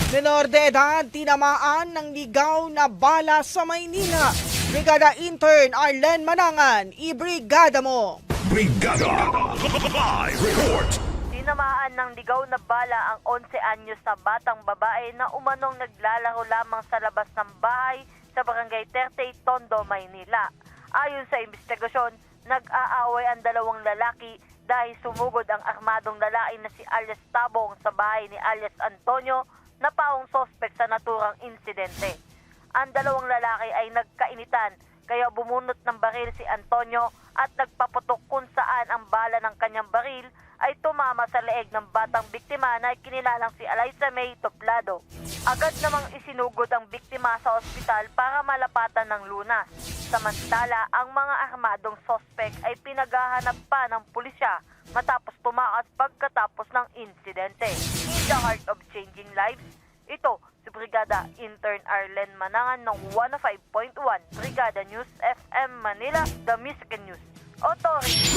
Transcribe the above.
Menor de edad, tinamaan ng ligaw na bala sa Maynila. Brigada Intern Arlen Manangan, ibrigada mo! Brigada Live Report. Tinamaan ng ligaw na bala ang 11 anyos na batang babae na umanong naglalaro lamang sa labas ng bahay sa barangay 38 Tondo, Maynila. Ayon sa investigasyon, nag-aaway ang dalawang lalaki dahil sumugod ang armadong lalaki na si alias Tabong sa bahay ni alias Antonio na paong sospek sa naturang insidente. Ang dalawang lalaki ay nagkainitan kaya bumunot ng baril si Antonio at nagpaputok kung saan ang bala ng kanyang baril ay tumama sa leeg ng batang biktima na kinilalang si Eliza May Toplado. Agad namang isinugod ang biktima sa ospital para malapatan ng lunas. Samantala, ang mga armadong sospek ay pinaghahanap pa ng pulisya matapos tumakas pagkatapos ng insidente. In the heart of changing lives, ito si Brigada Intern Arlen Manangan ng 105.1 Brigada News FM Manila, The Music and News Authority.